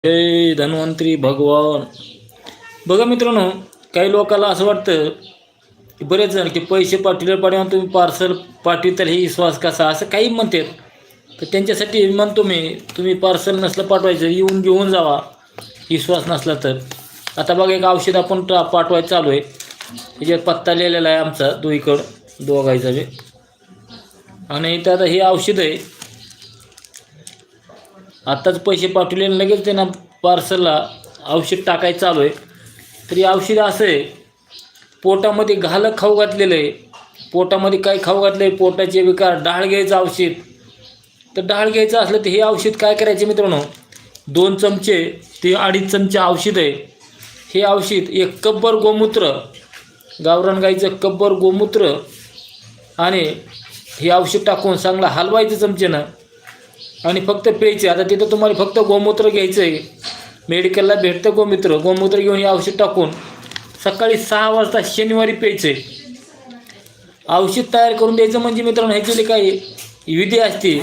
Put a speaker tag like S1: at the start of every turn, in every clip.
S1: जय धन्वंतरी भगवान. बघा मित्रांनो, काही लोकांना असं वाटतं की बरेच जण की पैसे पाठवल्यापाड्यावर तुम्ही पार्सल पाठविताल हे विश्वास कसा, असं काही म्हणतात. तर त्यांच्यासाठी म्हणतो मी, तुम्ही पार्सल नसलं पाठवायचं, येऊन घेऊन जावा विश्वास नसला तर. आता बघा, एक औषध आपण पाठवायचं चालू आहे. त्याच्यात पत्ता लिहिलेला आहे आमचा दोघीकडं दोघायचा बी. आणि इथं आता हे औषध आहे. आत्ताच पैसे पाठवले आणि लगेच त्यांना पार्सलला औषध टाकायचं चालू आहे. तर हे औषध असं आहे, पोटामध्ये खाऊ घातलेलं आहे. पोटामध्ये काय खाऊ घातलं आहे, पोटाचे विकार, डाळ घ्यायचं औषध. तर डाळ घ्यायचं असलं तर हे औषध काय करायचे मित्रांनो, 2 चमचे ते 2.5 चमचे औषध आहे. हे औषध 1 कपभर गोमूत्र, गावरान गाईचं कपभर गोमूत्र, आणि हे औषध टाकून चांगलं हलवायचं चमचेनं आणि फक्त प्यायचे. आता तिथं तुम्हाला फक्त गोमूत्र घ्यायचं आहे. मेडिकलला भेटतं गोमूत्र घेऊन हे औषध टाकून सकाळी 6 वाजता शनिवारी प्यायचं आहे. औषध तयार करून द्यायचं म्हणजे मित्रांनो, ह्याची काय विधी असते,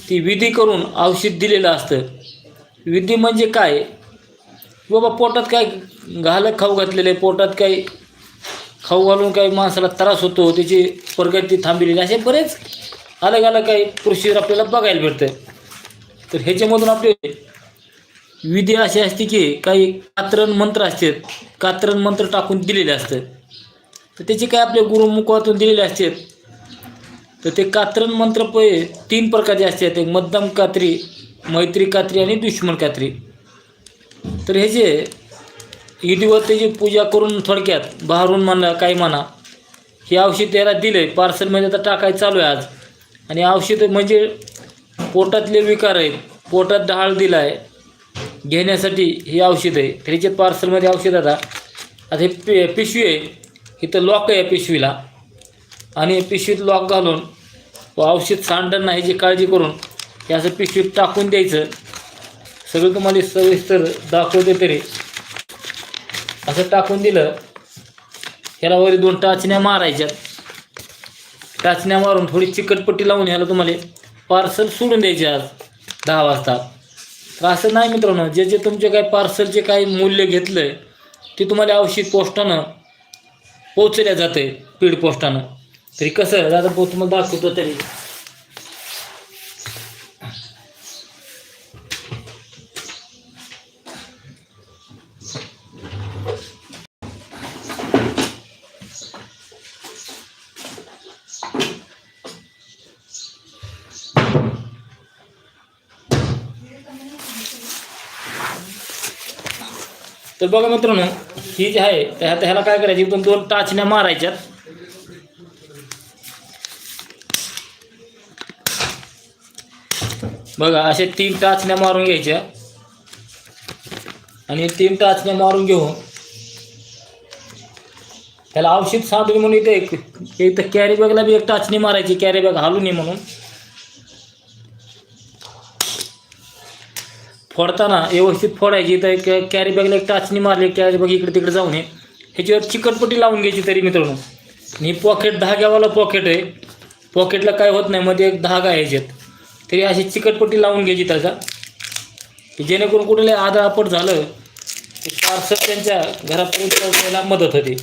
S1: ती विधी करून औषध दिलेलं असतं. विधी म्हणजे काय, बाबा पोटात काय खाऊ घातलेलं आहे, पोटात काही खाऊ घालून काही माणसाला त्रास होतो, त्याची प्रगती थांबलेली, असे बरेच अलग अलग काही प्रोसिजर आपल्याला बघायला भेटतं. तर ह्याच्यामधून आपले विधी अशी असते की काही कात्रण मंत्र असतात, कात्रण मंत्र टाकून दिलेले असतात. तर त्याची काय आपल्या गुरुमुखातून दिलेले असतात. तर ते कात्रण मंत्र 3 प्रकारचे असतात, एक मध्यम कात्री, मैत्री कात्री आणि दुश्मन कात्री. तर ह्याचे विधिवत त्याची पूजा करून, थोडक्यात बाहेरून म्हणा काही म्हणा, हे औषध त्याला दिले पार्सलमध्ये आता टाकायचं चालू आहे आज. आणि औषध म्हणजे पोटातले विकार आहेत, पोटात डाळ दिला आहे घेण्यासाठी हे औषध आहे. त्याच्यात पार्सलमध्ये औषध आता हे पिशवी आहे, इथं लॉक आहे पिशवीला, आणि पिशवीत लॉक घालून औषध सांडण नाही ह्याची काळजी करून हे असं पिशवीत टाकून द्यायचं. सगळं तुम्हाला सविस्तर दाखवते. तरी असं टाकून दिलं, ह्याला वर 2 टाचण्या मारायच्या. टाचण्या मारून थोडी चिकटपट्टी लावून ह्याला तुम्हाला पार्सल सोडून द्यायचे आज 10 वाजता. तर असं नाही मित्रांनो, जे तुमचे काय पार्सलचे काही मूल्य घेतलं आहे ते तुम्हाला औषध पोस्टानं पोचल्या जाते, स्पीड पोस्टानं. तरी कसं दादा तुम्हाला दाखवतो. तरी तर बघा मित्रांनो, ही जी आहे ह्याला काय करायची, 2 टाचण्या मारायच्यात. बघा असे 3 टाचण्या मारून घ्यायच्या. आणि 3 टाचण्या मारून घेऊन त्याला औषध सांडून म्हणून इथं कॅरी बॅगला बी 1 टाचणी मारायची, कॅरी बॅग हालू नये म्हणून. फोडताना व्यवस्थित फोडायची. तर एक कॅरी बॅगला 1 टाचणी मारली, कॅरी बॅग इकडे तिकडे जाऊ नये, ह्याच्यावर चिकटपट्टी लावून घ्यायची. तरी मित्रांनो, ही पॉकेट धाग्यावाला पॉकेट आहे, पॉकेटला काय होत नाही, मध्ये एक धागा आहे ह्याच्यात. तरी अशी चिकटपट्टी लावून घ्यायची त्याचा, की जेणेकरून कुठले आदळआपट झालं ते पार्सल त्यांच्या घरापर्यंत पोहोचायला मदत होते.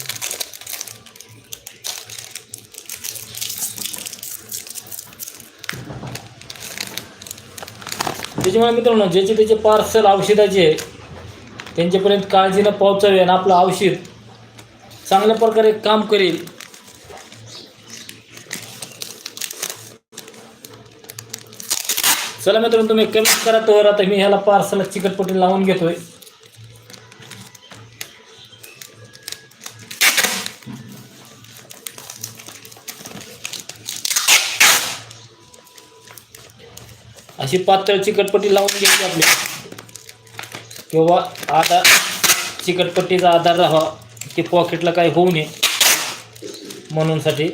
S1: त्याच्यामुळे मित्रांनो, ज्याचे त्याचे पार्सल औषधाचे त्यांच्यापर्यंत काळजीनं पोहोचावे आणि आपलं औषध चांगल्या प्रकारे काम करेल. चला मित्रांनो, तुम्ही कमेंट करा. तर आता मी ह्याला पार्सलला चिकटपट्टी लावून घेतोय. अशी पातळ चिकटपट्टी लावून घ्यायची आपली, किंवा आधार चिकटपट्टीचा आधार राहावा की पॉकेटला काही होऊ नये म्हणून साठी.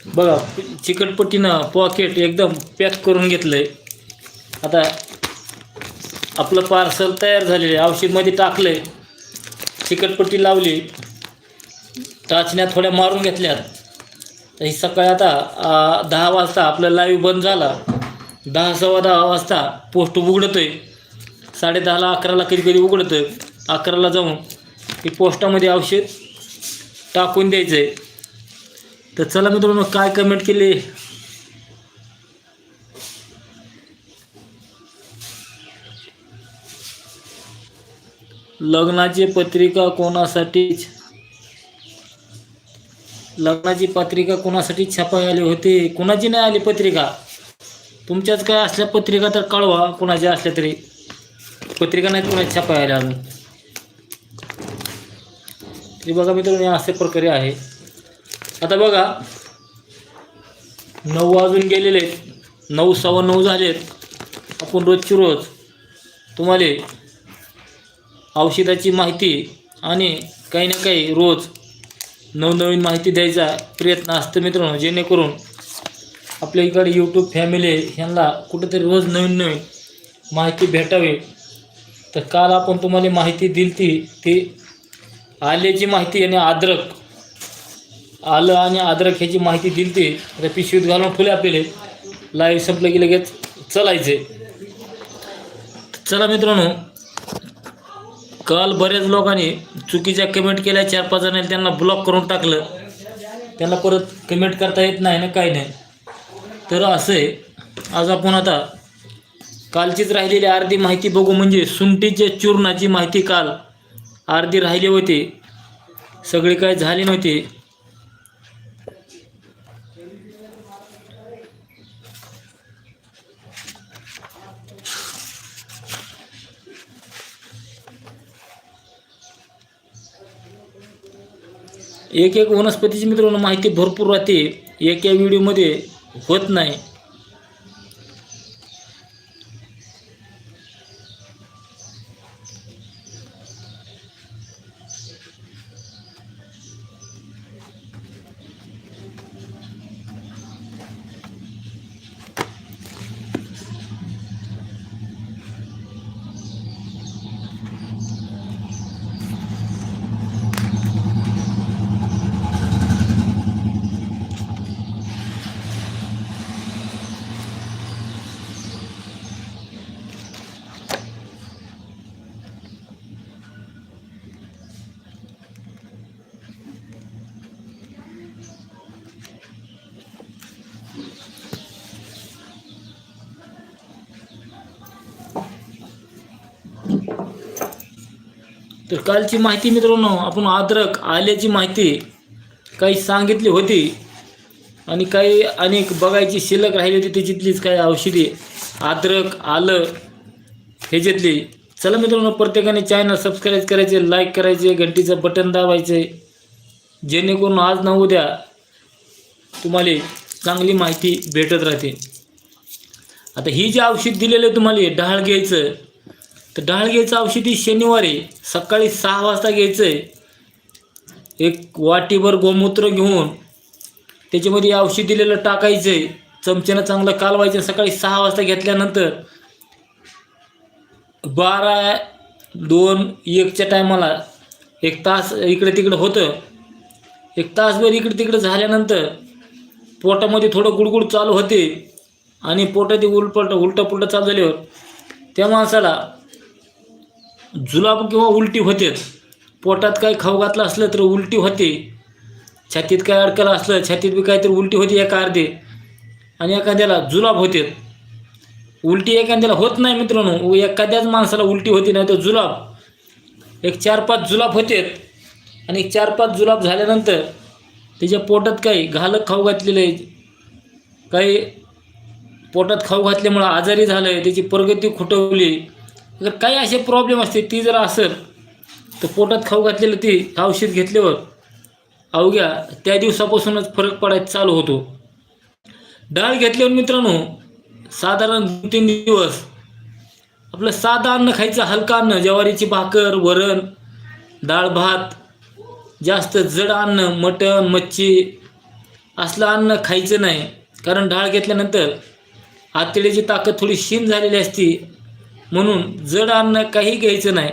S1: बघा चिकटपट्टीनं पॉकेट एकदम पॅक करून घेतलंय. आता आपलं पार्सल तयार झालेलं आहे. औषधमध्ये टाकलं आहे, चिकटपट्टी लावली, टाचण्या थोड्या मारून घेतल्यात. तर ही सकाळी आता 10 वाजता आपलं लाईव्ह बंद झाला. 10 सव्वा 10 वाजता पोस्ट उघडतं आहे. 10:30ला 11ला कधी कधी उघडतं. 11ला जाऊन ही पोस्टामध्ये औषध टाकून द्यायचं आहे. तर चला मित्रांनो, काय कमेंट केली. लग्नाची पत्रिका कोणासाठी छापाय आली होती? कोणाची नाही आली पत्रिका. तुमच्याच काय असल्या पत्रिका तर कळवा, कोणाच्या असल्या तरी. पत्रिका नाही कोणाची छापाय आल्या अजून. तरी बघा मित्रांनो, अशा प्रकारे आहे. आता बघा 9 वाजून गेलेले आहेत, 9 सव्वा 9 झालेत. आपण रोजची रोज तुम्हाला औषधाची माहिती आणि काही ना काही रोज नवनवीन माहिती द्यायचा प्रयत्न असतो मित्रांनो, जेणेकरून आपल्या इकडे यूट्यूब फॅमिली ह्यांना कुठंतरी रोज नवीन नवीन माहिती भेटावी. तर काल आपण तुम्हाला माहिती दिली ती आल्याची माहिती आणि आलं आणि अद्रक ह्याची माहिती दिली. तर पिशवीत घालून ठेवले आपल्याला. लाईव्ह संपलं की लगेच चलायचे. चला मित्रांनो, काल बऱ्याच लोकांनी चुकीच्या कमेंट केल्या. 4-5 जणांनी त्यांना ब्लॉक करून टाकलं. त्यांना परत कमेंट करता येत नाही ना, काही नाही. तर असं आहे, आज आपण आता कालचीच राहिलेली अर्धी माहिती बघू. म्हणजे सुंठीच्या चूर्णाची माहिती काल अर्धी राहिली होती, सगळी काय झाली नव्हती. एक वनस्पतीची मित्रांनो माहिती भरपूर राहते, एका व्हिडिओमध्ये होत नाही. तर कालची माहिती मित्रांनो, आपण अद्रक आल्याची माहिती काही सांगितली होती आणि काही अनेक बघायची शिल्लक राहिली होती. त्याच्यातलीच काही औषधी अद्रक आलं ह्याच्यातली. चला मित्रांनो, प्रत्येकाने चॅनल सबस्क्राईब करायचे, लाईक करायचे, घंटीचं बटन दाबायचे, जेणेकरून आज न उद्या तुम्हाला चांगली माहिती भेटत राहते. आता ही जी औषध दिलेलं तुम्हाला डाळ घ्यायचं, तर डाळ घ्यायचं औषध ही शनिवारी सकाळी 6 वाजता घ्यायचं आहे. एक वाटीभर गोमूत्र घेऊन त्याच्यामध्ये औषध दिलेलं टाकायचं आहे, चमच्यानं चांगलं कालवायचं. सकाळी 6 वाजता घेतल्यानंतर 12, 2, 1च्या टायमाला 1 तास इकडे तिकडं होतं. 1 तासभर इकडे तिकडं झाल्यानंतर पोटामध्ये थोडं गुडगुड चालू होते आणि पोटात उलटं पुलटं चालू झाल्यावर त्या माणसाला जुलाब किंवा उलटी होते. पोटात काही खाऊ घातलं असलं तर उलटी होते, छातीत काय अडकलं असलं छातीत बी काहीतरी उलटी होती एका अर्धे, आणि एखाद्याला जुलाब होते. उलटी एखाद्याला होत नाही मित्रांनो, एखाद्याच माणसाला उलटी होती, नाही तर जुलाब 4-5 जुलाब होते. आणि 4-5 जुलाब झाल्यानंतर त्याच्या पोटात काही घालक खाऊ घातलेलं आहे, काही पोटात खाऊ घातल्यामुळं आजारी झालं आहे, त्याची प्रगती खुटवली. जर काही असे प्रॉब्लेम असते ती जर असेल तर पोटात खाऊ घातलेलं ती औषध घेतल्यावर अवघ्या त्या दिवसापासूनच फरक पडायला चालू होतो. डाळ घेतल्यावर मित्रांनो साधारण 2-3 दिवस आपलं साधं अन्न खायचं, हलका अन्न, ज्वारीची भाकर, वरण, डाळ भात, जास्त जड अन्न, मटण, मच्छी असलं अन्न खायचं नाही. कारण डाळ घेतल्यानंतर आतड्याची ताकद थोडी क्षीण झालेली असते, म्हणून जड अन्न काही घ्यायचं नाही.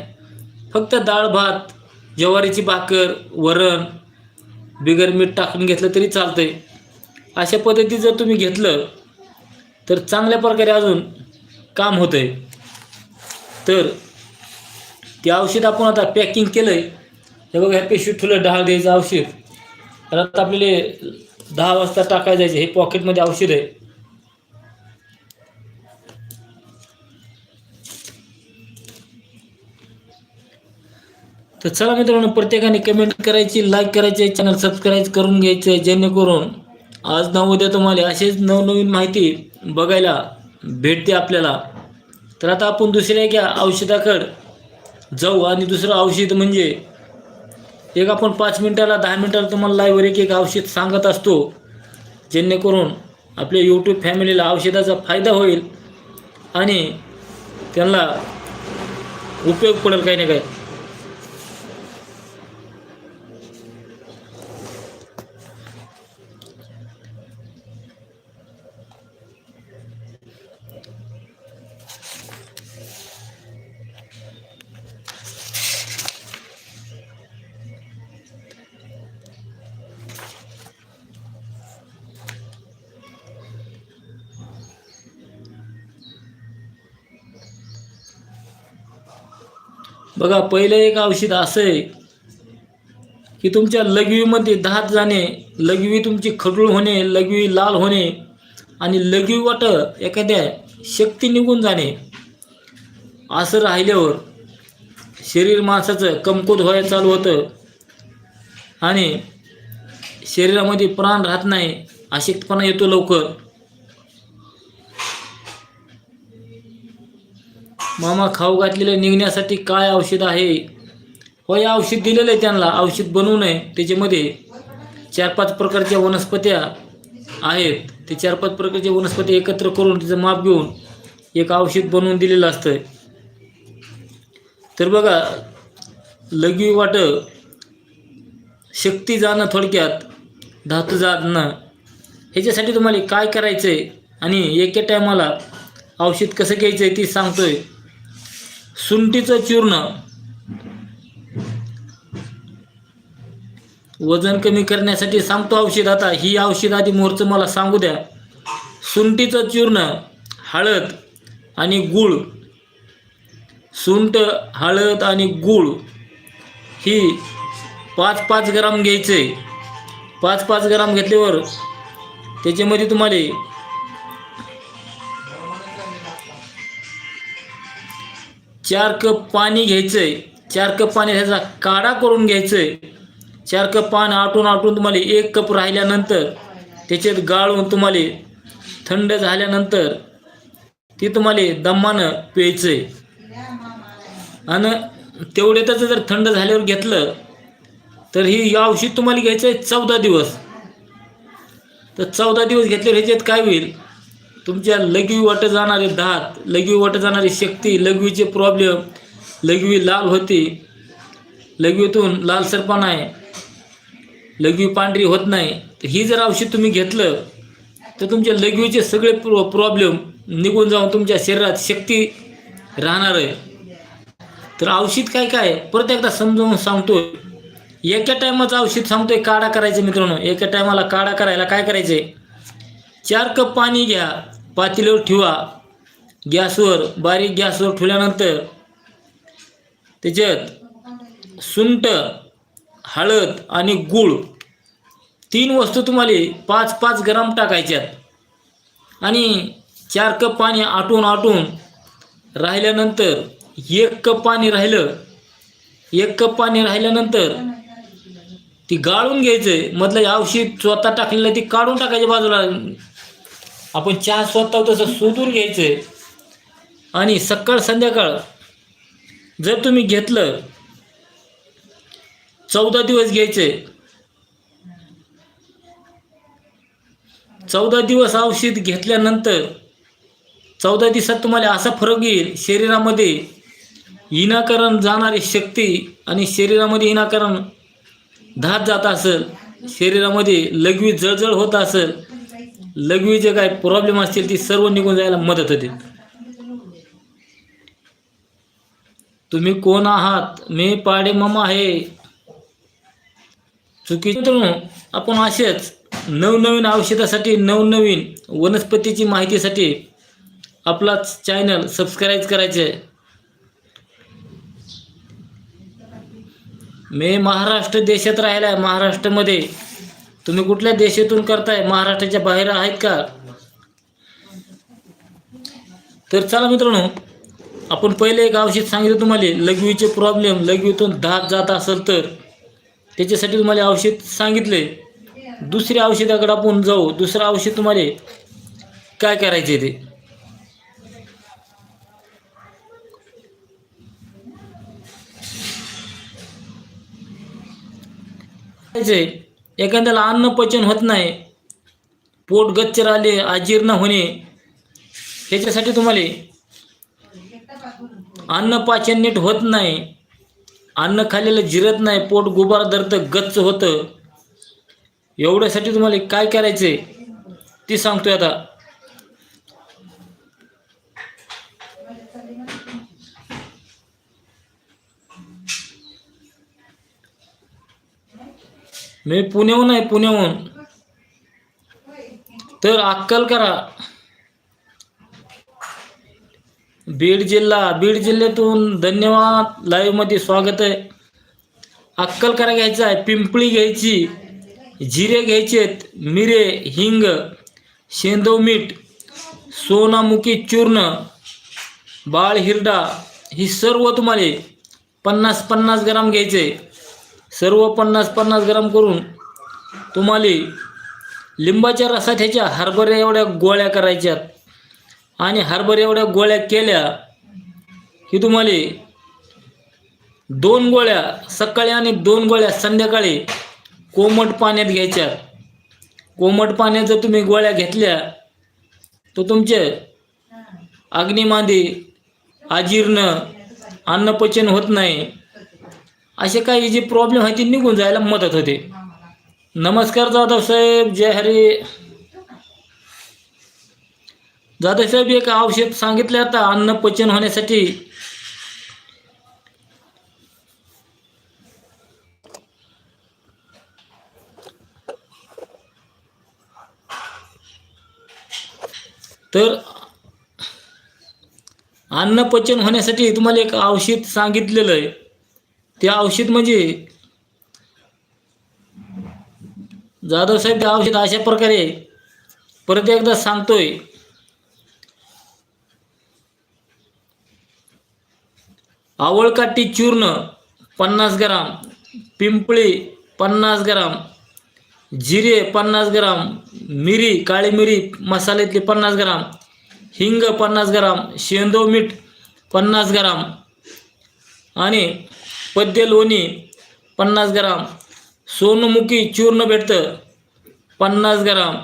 S1: फक्त डाळ भात, ज्वारीची भाकर, वरण बिगर मीठ टाकून घेतलं तरी चालतंय. अशा पद्धतीत जर तुम्ही घेतलं तर चांगल्या प्रकारे अजून काम होतंय. तर ते औषध आपण आता पॅकिंग केलं आहे. हे बघा, ह्या पिशवीत ठुलं डाळ द्यायचं औषध. तर आता आपल्याला 10 वाजता टाकायला जायचं. हे पॉकेटमध्ये औषध आहे. तर चला मित्रांनो, प्रत्येकाने कमेंट करायची, लाईक करायचे, चॅनल सबस्क्राईब करून घ्यायचं, जेणेकरून आज ना उद्या तुम्हाला असेच नवनवीन माहिती बघायला भेटते आपल्याला. तर आता आपण दुसऱ्या एका औषधाकडे जाऊ. आणि दुसरं औषध म्हणजे एक आपण 5 मिनिटाला 10 मिनिटाला तुम्हाला लाईव्हवर एक औषध सांगत असतो, जेणेकरून आपल्या यूट्यूब फॅमिलीला औषधाचा फायदा होईल आणि त्यांना उपयोग पडेल काही ना काही. बघा, पहिलं एक औषध असं आहे की तुमच्या लघवीमध्ये दात जाणे, लघवी तुमची खडूळ होणे, लघवी लाल होणे आणि लघवी वाट एखाद्या शक्ती निघून जाणे. असं राहिल्यावर शरीर माणसाचं कमकुवत व्हायला चालू होतं आणि शरीरामध्ये प्राण राहत नाही, अशक्तपणा येतो लवकर. मामा, खाऊ घातलेलं निघण्यासाठी काय औषध आहे? हो, हे औषध दिलेलं आहे त्यांना. औषध बनवून आहे. त्याच्यामध्ये 4-5 प्रकारच्या वनस्पत्या आहेत. ते 4-5 प्रकारच्या वनस्पती एकत्र करून त्याचं माप घेऊन एक औषध बनवून दिलेलं असतं. तर बघा, लघवी वाट शक्ती जाणं, थोडक्यात धातू जाणं, ह्याच्यासाठी तुम्हाला काय करायचं आहे आणि एका टायमाला औषध कसं घ्यायचं आहे ती सांगतोय. सुंठीचं चूर्ण, वजन कमी करण्यासाठी सांगतो औषध. आता ही औषध आधी मोरचं मला सांगू द्या. सुंठीचं चूर्ण, हळद आणि गूळ. सुंठ, हळद आणि गूळ ही 5-5 ग्राम घ्यायचे. 5-5 ग्राम घेतल्यावर त्याच्यामध्ये तुम्हाला 4 कप पाणी घ्यायचंय. 4 कप पाणी ह्याचा काढा करून घ्यायचंय. 4 कप पाणी आटून तुम्हाला 1 कप राहिल्यानंतर त्याच्यात गाळून तुम्हाला थंड झाल्यानंतर ती तुम्हाला दमानं प्यायचंय. आणि तेवढ्यातच जर थंड झाल्यावर घेतलं तर ही औषध तुम्हाला घ्यायचं आहे 14 दिवस. तर 14 दिवस घेतल्यावर ह्याच्यात काय होईल, तुमच्या लघवी वाट जाणारे दात, लघवी वाट जाणारी शक्ती, लघवीचे प्रॉब्लेम, लघवी लाल होते, लघवीतून लालसरपणा आहे, लघवी पांढरी होत नाही. तर ही जर औषध तुम्ही घेतलं तर तुमच्या लघवीचे सगळे प्रॉब्लेम निघून जाऊन तुमच्या शरीरात शक्ती राहणार आहे. तर औषध काय काय परत एकदा समजावून सांगतोय. एका टायमाचं औषध सांगतोय. काढा करायचं मित्रांनो. एका टायमाला काढा करायला काय करायचंय, 4 कप पाणी घ्या, पातेल्यावर ठेवा गॅसवर, बारीक गॅसवर ठेवल्यानंतर त्याच्यात सुंठ, हळद आणि गूळ 3 वस्तू तुम्हाला 5-5 ग्राम टाकायच्यात आणि 4 कप पाणी आटून राहिल्यानंतर 1 कप पाणी राहिलं. 1 कप पाणी राहिल्यानंतर ती गाळून घ्यायचंय. मधलं औषध स्वतः टाकलेलं ती काढून टाकायच्या बाजूला. आपण चहा स्वतः तसं शोधून घ्यायचंय आणि सकाळ संध्याकाळ जर तुम्ही घेतलं 14 दिवस घ्यायचे. 14 दिवस औषध घेतल्यानंतर 14 दिवसात तुम्हाला असा फरक येईल, शरीरामध्ये विनाकारण जाणारी शक्ती आणि शरीरामध्ये विनाकारण धात जात असेल, शरीरामध्ये लघवी जळजळ होत असेल, लघवीचे काय प्रॉब्लेम असतील ती सर्व निघून जायला मदत होते. तुम्ही कोण आहात? मी पाडे मामा आहे. चुकीचं मित्रांनो, आपण असेच नवनवीन औषधासाठी नवनवीन वनस्पतीची माहितीसाठी आपला चॅनल सबस्क्राईब करायचे. मी महाराष्ट्र देशात राहिला आहे. महाराष्ट्रामध्ये तुम्ही कुठल्या देशातून करताय? महाराष्ट्राच्या बाहेर आहेत का? तर चला मित्रांनो, आपण पहिले एक औषध सांगितलं तुम्हाला. लघवीचे प्रॉब्लेम, लघवीतून दात जात असेल तर त्याच्यासाठी तुम्हाला औषध सांगितले. दुसऱ्या औषधाकडे आपण जाऊ. दुसरं औषध तुम्हाला काय करायचे ते. एखाद्याला अन्न पचन होत नाही, पोट गच्च राहिले, अजीर्ण होणे, ह्याच्यासाठी तुम्हाला अन्न पाचन नीट होत नाही, अन्न खाल्लेलं जिरत नाही, पोट गुबार धरतं, गच्च होतं, एवढ्यासाठी तुम्हाला काय करायचंय ते सांगतोय आता. मी पुण्याहून आहे, पुण्याहून. तर अक्कल करा. बीड जिल्ह्यातून धन्यवाद. लाईव्ह मध्ये स्वागत आहे. अक्कल करा घ्यायचा आहे, पिंपळी घ्यायची, जिरे घ्यायचेत, मिरे, हिंग, शेंदव मीठ, सोनामुखी चूर्ण, बाळ हिरडा, ही सर्व तुम्हाला 50-50 ग्राम घ्यायचे. सर्व 50-50 ग्राम करून तुम्हाला लिंबाच्या रसात ह्याच्या हरभऱ्या एवढ्या गोळ्या करायच्यात. आणि हरभऱ्या एवढ्या गोळ्या केल्या की तुम्हाला 2 गोळ्या सकाळी आणि 2 गोळ्या संध्याकाळी कोमट पाण्यात घ्यायच्यात. कोमट पाण्यात जर तुम्ही गोळ्या घेतल्या तर तुमचे अग्निमांदी, अजीर्ण, अन्नपचन होत नाही, असे काही जे प्रॉब्लेम आहे ते निघून जायला मदत होते. नमस्कार जाधव साहेब, जय हरी. जाधव साहेब, एक औषध सांगितले आता अन्न पचन होण्यासाठी. तर अन्न पचन होण्यासाठी तुम्हाला एक औषध सांगितलेलं आहे. ते औषध म्हणजे जाधव साहेब, ते औषध अशा प्रकारे परत एकदा सांगतोय. आवळकाठी चूर्ण 50 ग्राम, पिंपळी 50 ग्राम, जिरे 50 ग्राम, मिरी, काळी मिरी मसाल्यातली 50 ग्राम, हिंग 50 ग्राम, शेंदव मीठ 50 ग्राम आणि पद्य लोणी 50 ग्राम, सोनमुखी चूर्ण भेटतं 50 ग्राम,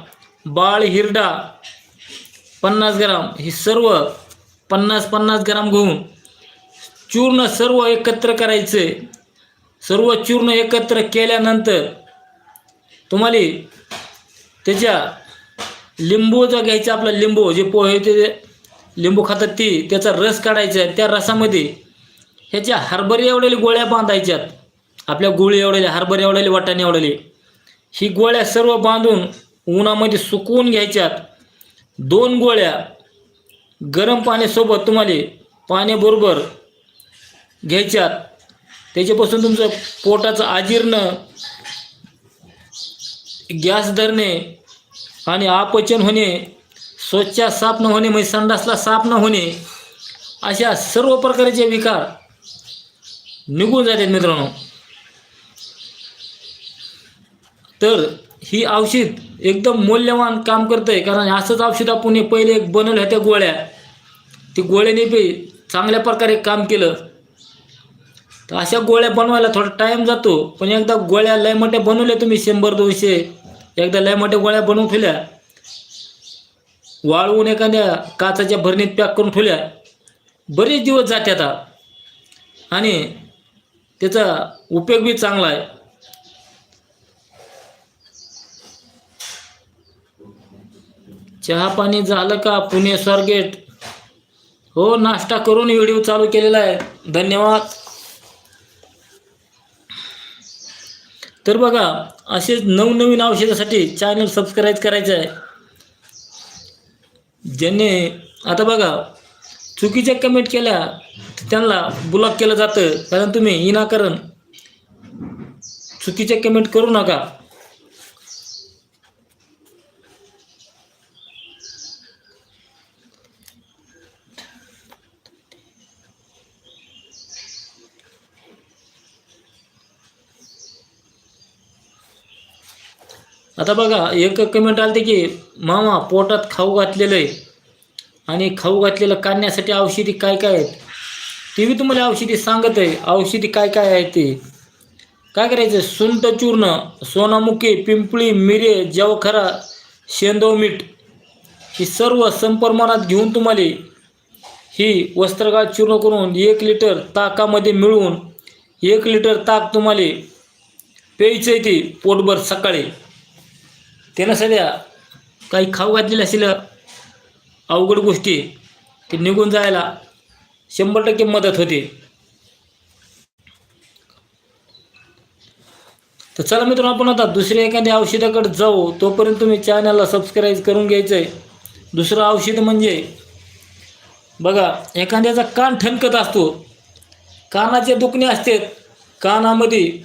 S1: बाळ हिरडा 50 ग्राम, ही सर्व 50-50 ग्राम घेऊन चूर्ण सर्व एकत्र करायचे. सर्व चूर्ण एकत्र केल्यानंतर तुम्हाला त्याच्या लिंबू जो घ्यायचा, आपला लिंबू जे पोहे ते लिंबू खातात ती, त्याचा रस काढायचा आहे. त्या रसामध्ये ह्याच्या हरभरे एवढ्या गोळ्या बांधायच्यात. आपल्या गोळी एवढ्या, हरभरे एवढ्या, वाटाणे एवढ्या, ही गोळ्या सर्व बांधून उन्हामध्ये सुकवून घ्यायच्यात. 2 गोळ्या गरम पाण्यासोबत तुम्हाला पाण्याबरोबर घ्यायच्यात. त्याच्यापासून तुमचं पोटाचं अजीर्ण, गॅस धरणे आणि अपचन होणे, स्वच्छ साफ न होणे, म्हणजे संडासला साफ न होणे, अशा सर्व प्रकारचे विकार निघून जातात मित्रांनो. तर ही औषध एकदम मौल्यवान काम करतंय. कारण असंच औषध आपण पहिले एक बनवलं होत्या गोळ्या, ती गोळ्याने बी चांगल्या प्रकारे काम केलं. तर अशा गोळ्या बनवायला थोडा टाईम जातो, पण एकदा गोळ्या लय मोठ्या बनवल्या तुम्ही 100-200, एकदा लय मोठ्या गोळ्या बनवून ठेवल्या, वाळवून एखाद्या काचाच्या भरणीत पॅक करून ठेवल्या, बरेच दिवस जातात आणि त्याचा उपयोग बी चांगला आहे. चहा पाणी झालं का? पुणे स्वारगेट हो, नाश्ता करून व्हिडिओ चालू केलेला आहे. धन्यवाद. तर बघा, असेच नवनवीन औषधासाठी चॅनल सबस्क्राईब करायचं आहे. ज्याने आता बघा चुकीच्या कमेंट केल्या त्यांना ब्लॉक केलं जातं, कारण तुम्ही विनाकारण चुकीच्या कमेंट करू नका. आता बघा एक कमेंट आलते की मामा पोटात खाऊ घातलेलं आहे आणि खाऊ घातलेलं काढण्यासाठी औषधी काय काय आहेत ते मी तुम्हाला औषधी सांगत आहे. औषधी काय काय आहे ते काय करायचं, सुंठ चूर्ण, सोनामुखी, पिंपळी, मिरे, जवखरा, शेंदव मीठ ही सर्व समप्रमाणात घेऊन तुम्हाला ही वस्त्रगाळ चूर्ण करून 1 लिटर ताकामध्ये मिळवून 1 लिटर ताक तुम्हाला प्यायचं आहे ते पोटभर सकाळी. त्यानं सध्या काही खाऊ घातलेले असेल अवघड गोष्टी ते निघून जायला 100% मदत होते. तर चला मित्रांनो, आपण आता दुसऱ्या एखाद्या औषधाकडे जाऊ. तोपर्यंत तुम्ही चॅनलला सबस्क्राईब करून घ्यायचं आहे. दुसरं औषध म्हणजे बघा, एखाद्याचा कान ठणकत असतो, कानाचे दुखणे असते, कानामध्ये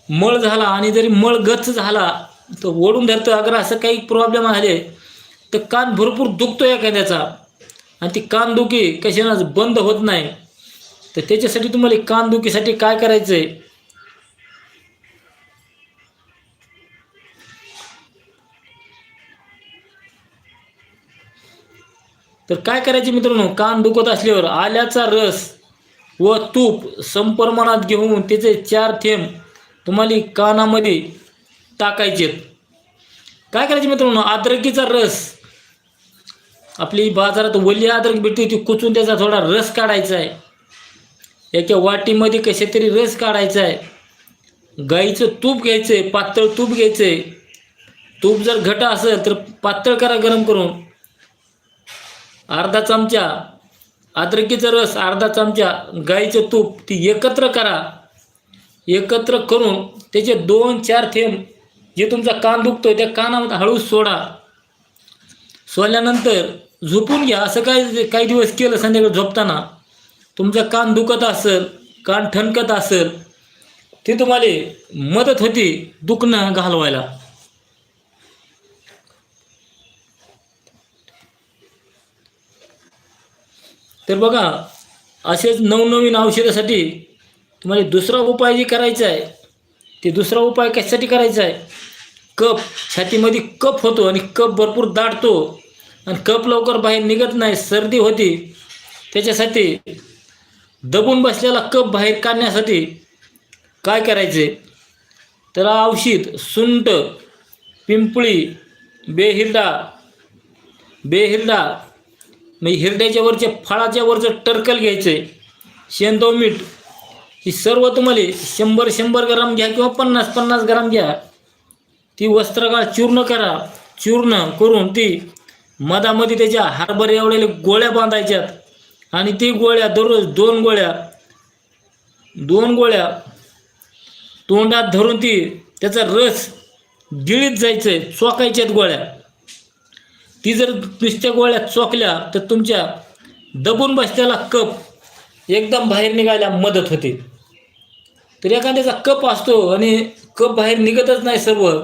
S1: मळ झाला आणि जरी मळ गच्च झाला तर ओढून धरतं. अगर असं काही प्रॉब्लेम आले तर कान भरपूर दुखतो एखाद्याचा आणि ती कानदुखी कशानं बंद होत नाही. तर त्याच्यासाठी तुम्हाला कानदुखीसाठी काय करायचं आहे, तर काय करायचे मित्रांनो, कान दुखत असल्यावर आल्याचा रस व तूप समप्रमाणात घेऊन त्याचे 4 थेंब तुम्हाला कानामध्ये टाकायचे. काय करायचे मित्रांनो, अद्रकीचा रस, आपली बाजारात ओली अद्रक भेटते ती कुचून त्याचा थोडा रस काढायचा आहे. एका वाटीमध्ये कसे तरी रस काढायचा आहे. गाईचं तूप घ्यायचं आहे, पातळ तूप घ्यायचं आहे. तूप जर घट असेल तर पातळ करा गरम करून. अर्धा चमचा अद्रकीचा रस, अर्धा चमचा गाईचं तूप ती एकत्र करा. एकत्र करून त्याचे 2-4 थेंब जे तुमचा कान दुखतोय त्या कानामध्ये हळू सोडा. सोडल्यानंतर झोपून घ्या. असं काही दिवस केलं, संध्याकाळी झोपताना तुमचा कान दुखत असेल, कान ठणकत असेल, ते तुम्हाला मदत होती दुखणं घालवायला. तर बघा, असेच नवनवीन औषधासाठी तुम्हाला दुसरा उपाय जे करायचा आहे, ते दुसरा उपाय कशासाठी करायचा आहे, कफ, छातीमध्ये कफ होतो आणि कफ भरपूर दाटतो आणि कफ लवकर बाहेर निघत नाही, सर्दी होती. त्याच्यासाठी दबून बसलेला कफ बाहेर काढण्यासाठी काय करायचे, तर औषध सुंठ, पिंपळी, बेहिरडा म्हणजे हिरड्याच्या वरचे फळाच्या वरचं टर्कल घ्यायचे, शेंदव मीठ, ही सर्व तुम्हाला 100 ग्राम घ्या किंवा 50 ग्राम घ्या. ती वस्त्रगाळ चूर्ण करा. चूर्ण करून ती मधामध्ये त्याच्या हरभरे एवढ्या गोळ्या बांधायच्यात आणि ती गोळ्या दररोज 2 गोळ्या तोंडात धरून ती त्याचा रस गिळीत जायचं, चोकायच्यात गोळ्या. ती जर नुसत्या गोळ्या चोकल्या तर तुमच्या दबून बसलेला कफ एकदम बाहेर निघायला मदत होते. तर एखाद्याचा कफ असतो आणि कफ बाहेर निघतच नाही सर्व,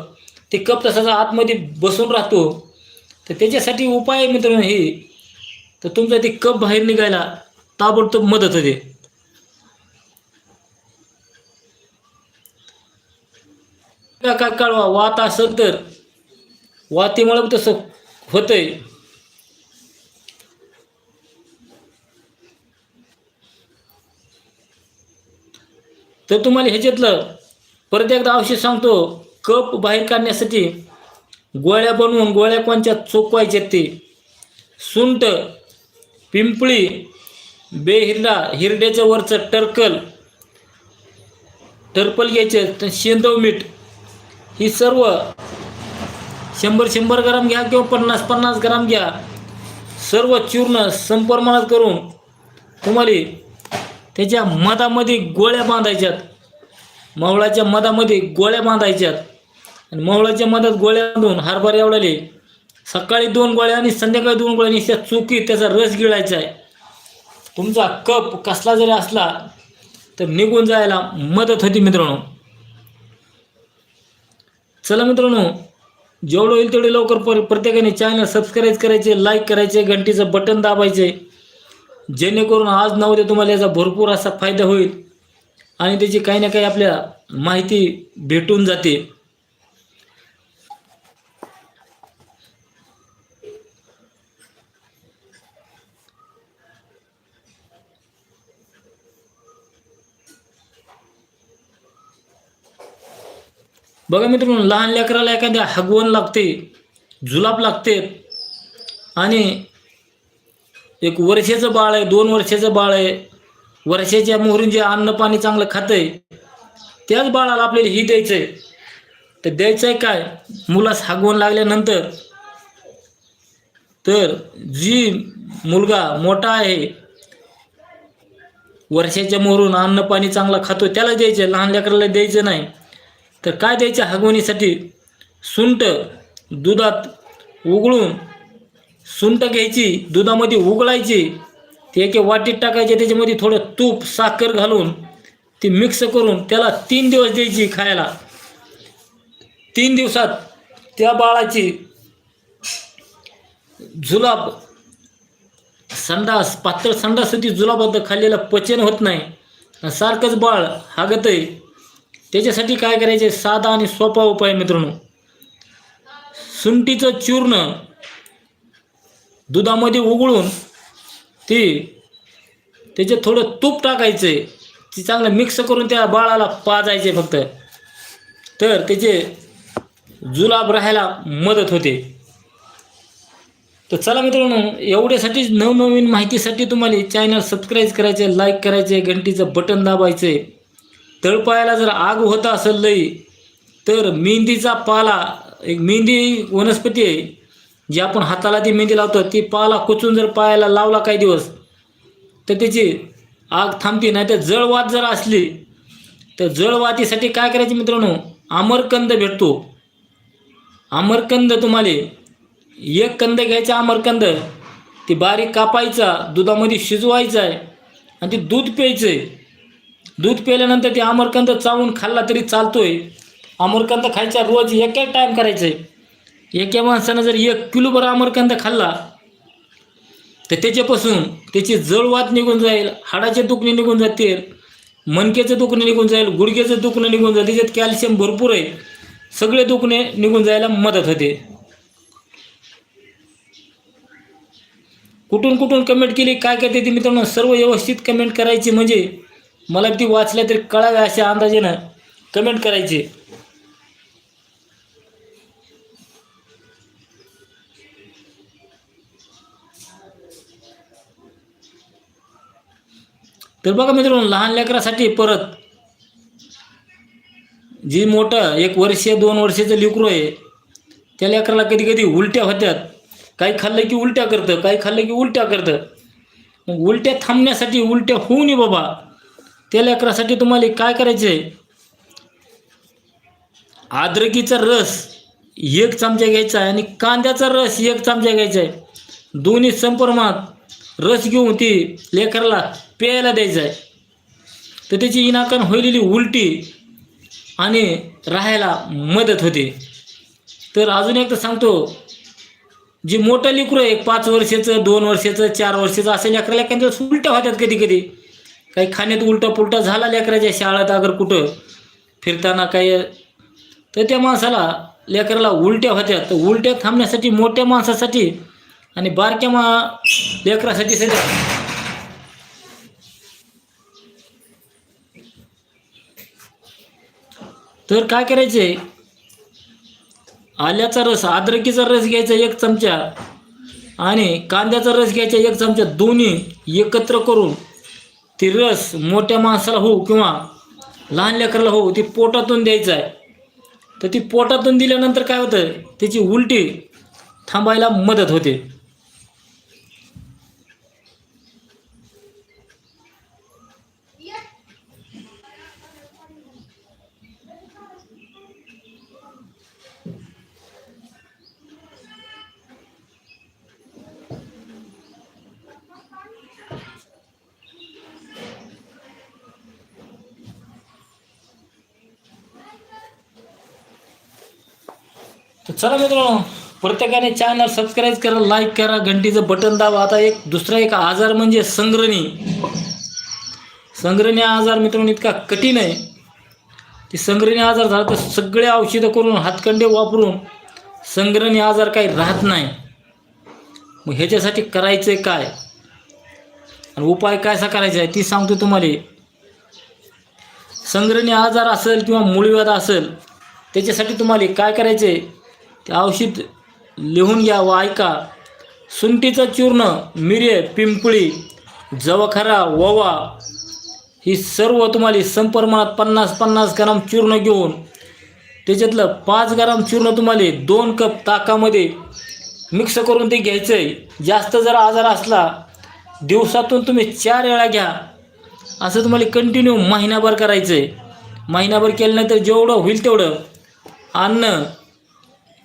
S1: ते कफ तसाच आतमध्ये बसून राहतो. तर त्याच्यासाठी उपाय मित्रांनो हे, तर तुमचा ते कफ बाहेर निघायला ताबडतोब मदत होते. काय कळवा, वात असेल तर वातीमुळे तसं होतंय. तर तुम्हाला ह्याच्यातलं परत एकदा औषध सांगतो. कफ बाहेर काढण्यासाठी गोळ्या बनवून, गोळ्या कोणच्या चोकवायच्या, ते सुंठ, पिंपळी, बेहिरडा, हिरड्याच्या वरचं टर्पल घ्यायचे, तर शेंदव मीठ, ही सर्व 100 ग्राम घ्या किंवा 50 ग्राम घ्या. सर्व चूर्ण समप्रमाणात करून तुम्हाला त्याच्या मधामध्ये गोळ्या बांधायच्यात. मवळाच्या मधामध्ये गोळ्या बांधायच्यात आणि मवळाच्या मधात गोळ्या बांधून हरभरा एवढाले सकाळी 2 गोळ्या आणि संध्याकाळी 2 गोळ्या त्या चुकीत त्याचा रस गिळायचा आहे. तुमचा कप कसला जरी असला तर निघून जायला मदत होती मित्रांनो. चला मित्रांनो, जेवढं होईल तेवढे लवकर प्रत्येकाने चॅनल सबस्क्राईब करायचे, लाईक करायचे, घंटीचं बटन दाबायचे, जेणेकरून आज ना उद्या तुम्हाला याचा भरपूर असा फायदा होईल आणि त्याची काही ना काही आपल्या माहिती भेटून जाते. बघा मित्रांनो, लहान लेकराला एखाद्या हगवण लागते, जुलाब लागते आणि एक वर्षाचं बाळ आहे, 2 वर्षाचं बाळ आहे, वर्षाच्या मोहरून जे अन्न पाणी चांगलं खातंय त्याच बाळाला आपल्याला ही द्यायचं आहे. तर द्यायचं आहे काय, मुलास हगवण लागल्यानंतर तर जी मुलगा मोठा आहे, वर्षाच्या मोहरून अन्न पाणी चांगलं खातो त्याला द्यायचं, लहान लेकराला द्यायचं नाही. तर काय द्यायचं हगवणीसाठी, सुंठ दुधात उघळून सुंठ घ्यायची, दुधामध्ये उघळायची, ते एका वाटीत टाकायचे, त्याच्यामध्ये थोडं तूप साखर घालून ती मिक्स करून त्याला 3 दिवस द्यायची खायला. 3 दिवसात त्या बाळाची जुलाब, संडास, पातळ संडास होती, जुलाबात खाल्लेलं पचन होत नाही, सारखंच बाळ हागत आहे. त्याच्यासाठी काय करायचे, साधा आणि सोपा उपाय मित्रांनो. सुंठीचं चूर्ण दुधामध्ये उघळून त्याचे थोडं तूप टाकायचे, ती चांगलं मिक्स करून त्या बाळाला पाजायचे फक्त, तर त्याचे जुलाब राहायला मदत होते. तर चला मित्रांनो, एवढ्यासाठी नवनवीन माहितीसाठी तुम्हाला चॅनल सबस्क्राईब करायचे, लाईक करायचे, घंटीचं बटन दाबायचे. तळपायाला जर आग होत असेल लई तर मेहंदीचा पाला, एक मेहंदी वनस्पती आहे जी आपण हाताला ती मेहंदी लावतो, ती पाला कुचून जर पायाला लावला काही दिवस तर त्याची आग थांबते. नाही तर जळवात जर असली तर जळवातीसाठी काय करायचे मित्रांनो, आमरकंद भेटतो. आमरकंद तुम्हाला 1 कंद घ्यायचा, आमरकंद ती बारीक कापायचा, दुधामध्ये शिजवायचा आहे आणि ते दूध प्यायचं आहे. दूध प्यायल्यानंतर ते आमरकंद चावून खाल्ला तरी चालतोय. आमरकंद खायचा रोज 1 टाईम करायचं आहे. एका माणसानं जर 1 किलोभर आमरकंद खाल्ला तर त्याच्यापासून त्याची जळवात निघून जाईल, हाडाचे दुखणे निघून जातील, मणक्याचं दुखणे निघून जाईल, गुडघ्याचं दुखणं निघून जाईल, त्याच्यात कॅल्शियम भरपूर आहे, सगळे दुखणे निघून जायला मदत होते. कुठून कुठून कमेंट केली, काय करते ती मित्रांनो, सर्व व्यवस्थित कमेंट करायची, म्हणजे मला ती वाचल्या तरी कळावे अशा अंदाजेनं कमेंट करायची. तर बघा मित्रांनो, लहान लेकरासाठी परत जी मोठं 1 वर्ष 2 वर्षाचं लेकरू आहे त्या लेकराला कधी कधी उलट्या होत्यात. काही खाल्लं की उलट्या करतं, काही खाल्लं की उलट्या करतं. मग उलट्या थांबण्यासाठी, उलट्या होऊ नये बाबा, त्या लेकरासाठी तुम्हाला काय करायचं आहे, अद्रकीचा रस 1 चमचा घ्यायचा आहे आणि कांद्याचा रस 1 चमचा घ्यायचा आहे. दोन्ही समप्रमाणात रस घेऊन ती लेकराला प्यायला द्यायचं आहे. तर त्याची इनाकान होईलेली उलटी आणि राहायला मदत होते. तर अजून एकदा सांगतो, जी मोठं लेकरू आहे 5 वर्षाचं, 2 वर्षाचं, 4 वर्षाचं असं लेकराला एखाद्या उलट्या होत्यात कधी कधी, काही खाण्यात उलटा पुलटा झाला लेकराच्या शाळेत अगर कुठं फिरताना काही, तर त्या माणसाला लेकराला उलट्या होत्या. तर उलट्या थांबण्यासाठी मोठ्या माणसासाठी आणि बारक्या लेकरासाठी सध्या तर काय करायचे, आल्याचा रस, अद्रकीचा रस घ्यायचा 1 चमचा आणि कांद्याचा रस घ्यायचा 1 चमचा, दोन्ही एकत्र करून ती रस मोठ्या माणसाला हो किंवा लहान लेकराला हो ती पोटातून द्यायचं आहे. तर ती पोटातून दिल्यानंतर काय होतं, त्याची उलटी थांबायला मदत होते. तर चला मित्रांनो, प्रत्येकाने चॅनल सबस्क्राईब करा, लाईक करा, घंटीचं बटन दाबा. आता दुसरा एक आजार म्हणजे संग्रहणी. संग्रहणी आजार मित्रांनो इतका कठीण आहे. ती संग्रहणी आजार झाला तर सगळे औषधं करून, हातखंडे वापरून संग्रहणी आजार काही राहत नाही. मग ह्याच्यासाठी करायचं काय आणि उपाय कसा करायचा आहे ती सांगतो तुम्हाला. संग्रहणी आजार असेल किंवा मूळव्याध असेल, त्याच्यासाठी तुम्हाला काय करायचं आहे ते औषध लिहून घ्या व ऐका. सुंठीचं चूर्ण, मिरे, पिंपळी, जवखरा, ओवा ही सर्व तुम्हाला समप्रमाणात 50-50 ग्राम चूर्ण घेऊन त्याच्यातलं 5 ग्राम चूर्ण तुम्हाला 2 कप ताकामध्ये मिक्स करून ते घ्यायचं आहे. जास्त जर आजार असला दिवसातून तुम्ही 4 वेळा घ्या. असं तुम्हाला कंटिन्यू महिनाभर करायचं आहे. महिनाभर केल्यानंतर जेवढं होईल तेवढं अन्न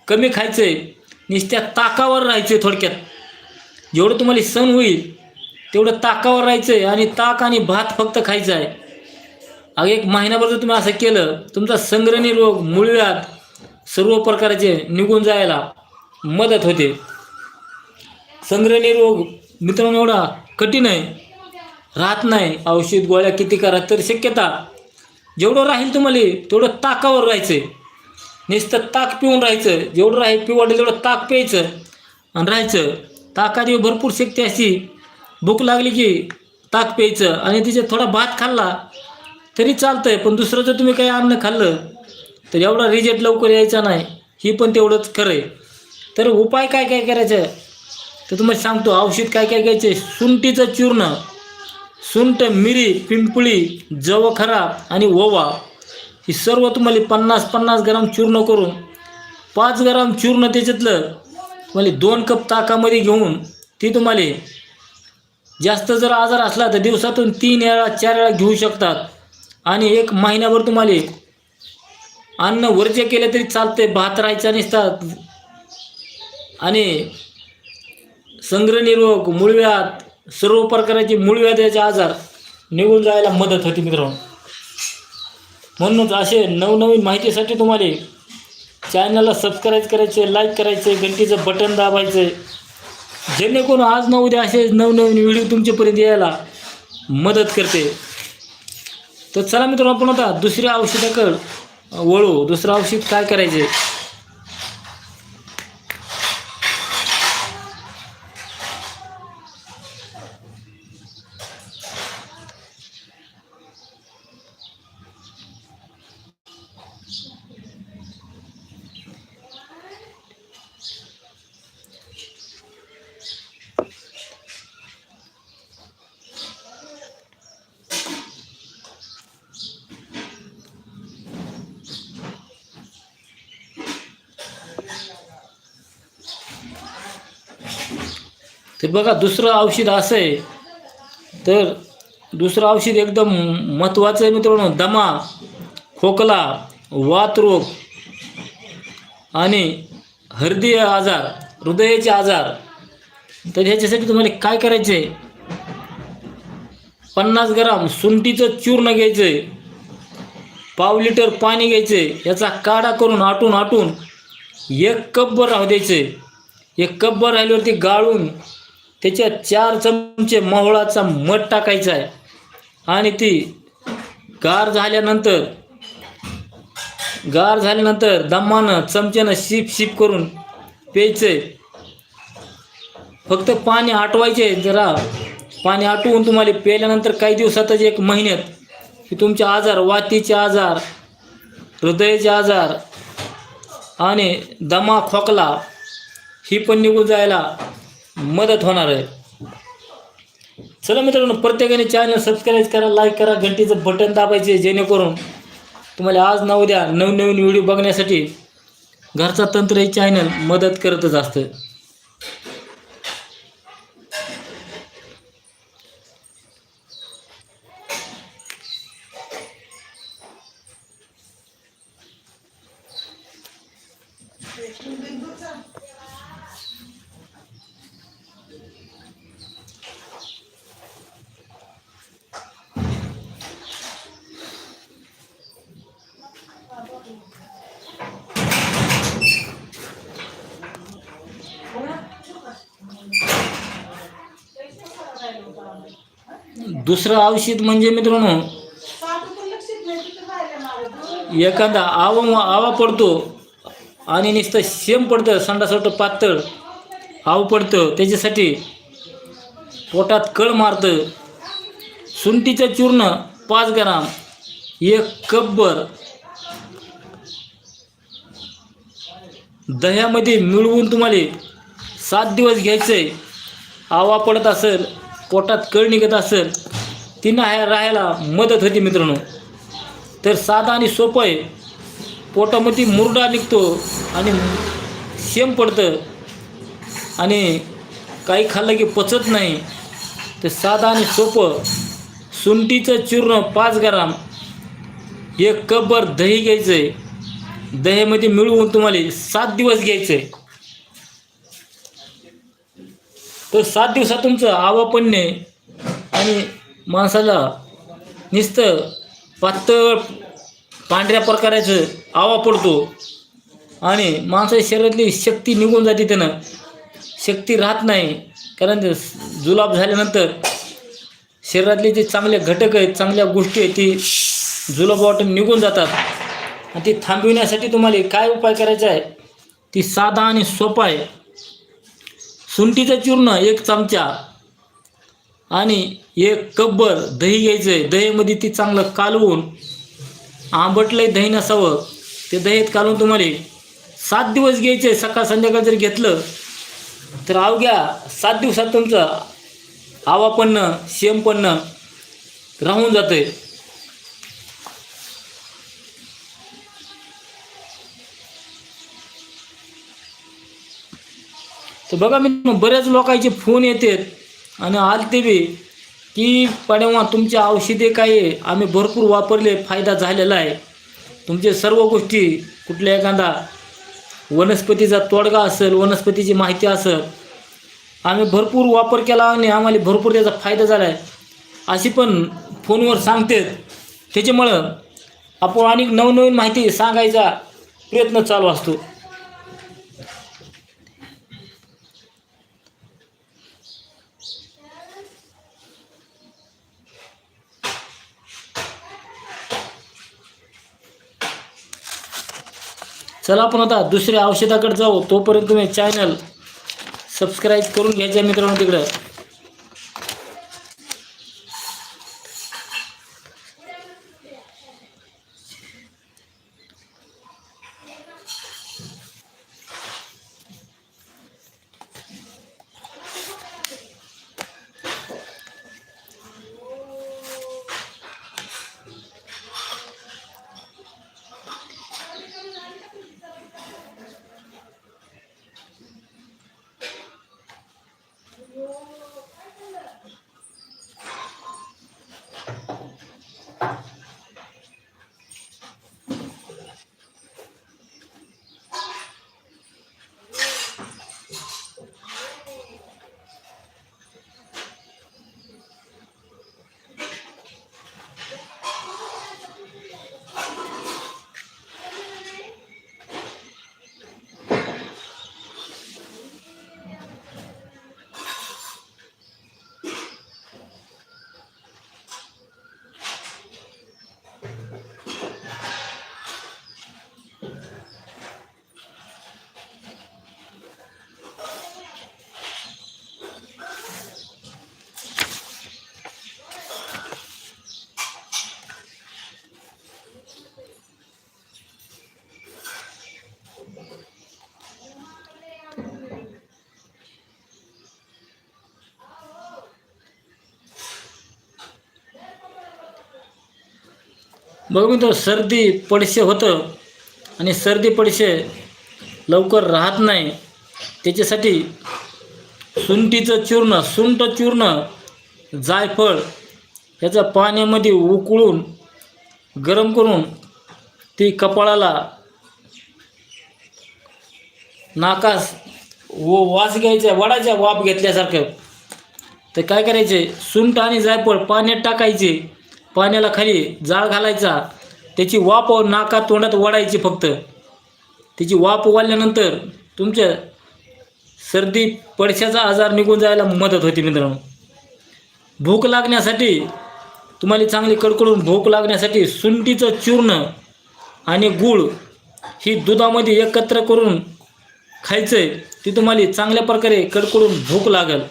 S1: कमी खायचं आहे. नुसत्या ताकावर राहायचं आहे. थोडक्यात जेवढं तुम्हाला सण होईल तेवढं ताकावर राहायचं आहे आणि ताक आणि भात फक्त खायचं आहे. अगं एक महिनाभर जर तुम्ही असं केलं, तुमचा संग्रहणी रोग, मूळव्याध सर्व प्रकारचे निघून जायला मदत होते. संग्रहणी रोग मित्रांनो एवढा कठीण आहे, राहत नाही. औषध गोळ्या किती करा तर शक्यता जेवढं राहील तुम्हाला तेवढं ताकावर राहायचं आहे. नुसतं ताक पिऊन राहायचं. जेवढं राहील पिऊ वाटेल तेवढं ताक प्यायचं आणि राहायचं. ताकाची भरपूर शक्ती असते. भूक लागली की ताक प्यायचं आणि तिच्यात थोडा भात खाल्ला तरी चालतं आहे. पण दुसरं जर तुम्ही काही अन्न खाल्लं तर एवढा रिजेक्ट लवकर यायचा नाही. ही पण तेवढंच खरं आहे. तर उपाय काय काय करायचं तर तुम्हाला सांगतो. औषध काय काय घ्यायचे. सुंठीचं चूर्ण, सुंठ, मिरी, पिंपळी, जवखरा आणि ओवा ही सर्व तुम्हाला 50-50 ग्राम चूर्ण करून 5 ग्राम चूर्ण त्याच्यातलं तुम्हाला 2 कप ताकामध्ये घेऊन ती तुम्हाला जास्त जर आजार असला तर दिवसातून 3 वेळा 4 वेळा घेऊ शकतात. आणि एक महिनाभर तुम्हाला अन्न वर्ज्य केलं तरी चालते. भात राहायचा नसतात. आणि संग्रहणी रोग, मूळव्याध सर्व प्रकारचे मूळव्याधाचे आजार निघून जायला मदत होती मित्रांनो. म्हणूनच असे नवनवीन माहितीसाठी तुम्हाला चॅनलला सबस्क्राईब करायचे, लाईक करायचे, घंटीचं बटन दाबायचं, जेणेकरून आज न उद्या असे नवनवीन व्हिडिओ तुमच्यापर्यंत यायला मदत करते. तर चला मित्रांनो, आपण आता दुसऱ्या औषधाकडे वळू. दुसरं औषध काय करायचे. तर बघा दुसरं औषध असं आहे. तर दुसरं औषध एकदम महत्त्वाचं आहे मित्रांनो. दमा, खोकला, वातरोग आणि हृदय आजार, हृदयाचे आजार. तर ह्याच्यासाठी तुम्हाला काय करायचं आहे. 50 ग्राम सुंठीचं चूर्ण घ्यायचं आहे. पाव लिटर पाणी घ्यायचं आहे. याचा काढा करून आटून 1 कपभर राहू द्यायचं आहे. 1 कपभर राहिल्यावरती गाळून त्याच्यात 4 चमचे मोहळाचा मध टाकायचा आहे. आणि ती गार झाल्यानंतर दमानं चमच्यानं शिप करून प्यायचं आहे. फक्त पाणी आटवायचे. जरा पाणी आटवून तुम्हाला प्यायल्यानंतर काही दिवसातच 1 महिन्यात की तुमचे आजार, वातीचे आजार, हृदयाचे आजार आणि दमा, खोकला ही पण निघून जायला मदत होणार आहे. चला मित्रांनो, प्रत्येकाने चॅनल सबस्क्राईब करा, लाईक करा, घंटीचं बटन दाबायचे, जेणेकरून तुम्हाला आज ना उद्या नवनवीन व्हिडिओ बघण्यासाठी घरचा तंत्र हे चॅनल मदत करतच असतं. दुसरं औषध म्हणजे मित्रांनो, एखादा आवा पडतो आणि नुसतं शेम पडतं, संडासोटं पातळ आव पडतं, त्याच्यासाठी पोटात कळ मारतं. सुंठीचं चूर्ण 5 ग्राम 1 कपभर दह्यामध्ये मिळवून तुम्हाला 7 दिवस घ्यायचं आहे. आवा पडत असेल, पोटात कळ निघत असेल, ती नाही राहायला मदत होती मित्रांनो. तर साधा आणि सोपं आहे. पोटामध्ये मुरडा निघतो आणि शेम पडतं आणि काही खाल्लं की पचत नाही. तर साधा आणि सोपं सुंठीचं चूर्ण 5 ग्राम 1 कपभर दही घ्यायचं आहे. दह्यामध्ये मिळवून तुम्हाला 7 दिवस घ्यायचं आहे. तर 7 दिवसात तुमचं आवा पडणे आणि माणसाला नुसतं पातळ पांढऱ्या प्रकाराचं आवा पडतो आणि माणसाच्या शरीरातली शक्ती निघून जाते. त्यानं शक्ती राहत नाही, कारण ते जुलाब झाल्यानंतर शरीरातले जे चांगले घटक आहेत, चांगल्या गोष्टी आहेत, ती जुलाबावाटून निघून जातात. आणि ती थांबविण्यासाठी तुम्हाला काय उपाय करायचा आहे, ती साधा आणि सोपा आहे. सुंठीचं चूर्ण 1 चमचा आणि 1 कपभर दही घ्यायचं आहे. दहीमध्ये ती चांगलं कालवून, आंबटलंय दही नसावं, ते दहीत कालवून तुम्हाला 7 दिवस घ्यायचे आहे. सकाळ संध्याकाळ जर घेतलं तर अवघ्या 7 दिवसात तुमचं आवा पडणं, शेम पडणं राहून जातं आहे. तर बघा मी बऱ्याच लोकांचे फोन येतात आणि आलते बी की पाडेवा तुमच्या औषधे काय आहे, आम्ही भरपूर वापरले, फायदा झालेला आहे. तुमचे सर्व गोष्टी, कुठल्या एखादा वनस्पतीचा तोडगा असेल, वनस्पतीची माहिती असेल, आम्ही भरपूर वापर केला आणि आम्हाला भरपूर त्याचा फायदा झाला आहे, अशी पण फोनवर सांगतात. त्याच्यामुळं आपण अनेक नवनवीन माहिती सांगायचा प्रयत्न चालू असतो. चला आपण आता दुसऱ्या औषधाकडे जाऊ. तोपर्यंत तुम्ही चॅनल सबस्क्राईब करून घ्यायचं मित्रांनो तिकडं. बघ मी तो सर्दी पडसे होतं आणि सर्दी पडसे लवकर राहत नाही. त्याच्यासाठी सुंठीचं चूर्ण, सुंठ चूर्ण, जायफळ याचा पाण्यामध्ये उकळून गरम करून ती कपाळाला, नाकास वास घ्यायचा, वडाच्या वाफ घेतल्यासारखं. तर काय करायचे, सुंठ आणि जायफळ पाण्यात टाकायचे, पाण्याला खाली जाळ घालायचा, त्याची वाफ नाकात तोंडात वडायची. फक्त त्याची वाफ वाढल्यानंतर तुमच्या सर्दी पडशाचा आजार निघून जायला मदत होती मित्रांनो. भूक लागण्यासाठी, तुम्हाला चांगली कडकडून भूक लागण्यासाठी सुंठीचं चूर्ण आणि गूळ ही दुधामध्ये एकत्र करून खायचं आहे. ती तुम्हाला चांगल्या प्रकारे कडकडून भूक लागेल.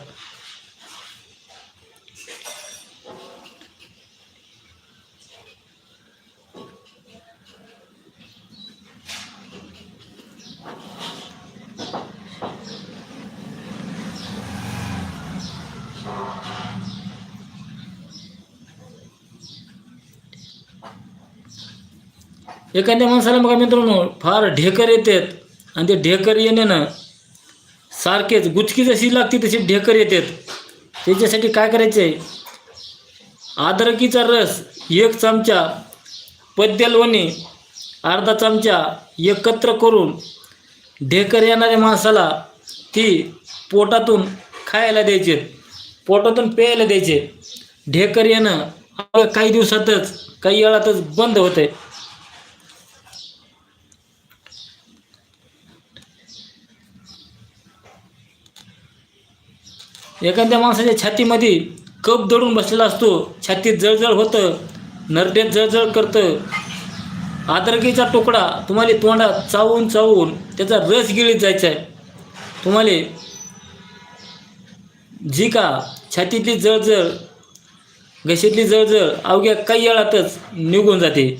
S1: एखाद्या माणसाला बघा मित्रांनो फार ढेकर येतात आणि ते ढेकर येण्यानं सारखेच गुचकी जशी लागते तशी ढेकर येतात. त्याच्यासाठी काय करायचं आहे, अद्रकीचा रस 1 चमचा, पद्यलवणी अर्धा चमचा एकत्र करून ढेकर येणाऱ्या माणसाला ती पोटातून खायला द्यायचे, पोटातून प्यायला द्यायचे. ढेकर येणं काही दिवसातच काही वेळातच बंद होते. एखाद्या माणसाच्या छातीमध्ये कफ दडून बसलेला असतो, छातीत जळजळ होतं, नरड्यात जळजळ करतं. अद्रकीचा तुकडा तुम्हाला तोंडात चावून चावून त्याचा रस गिळीत जायचा आहे. तुम्हाला जी का छातीतली जळजळ, घशातली जळजळ अवघ्या काही वेळातच निघून जाते.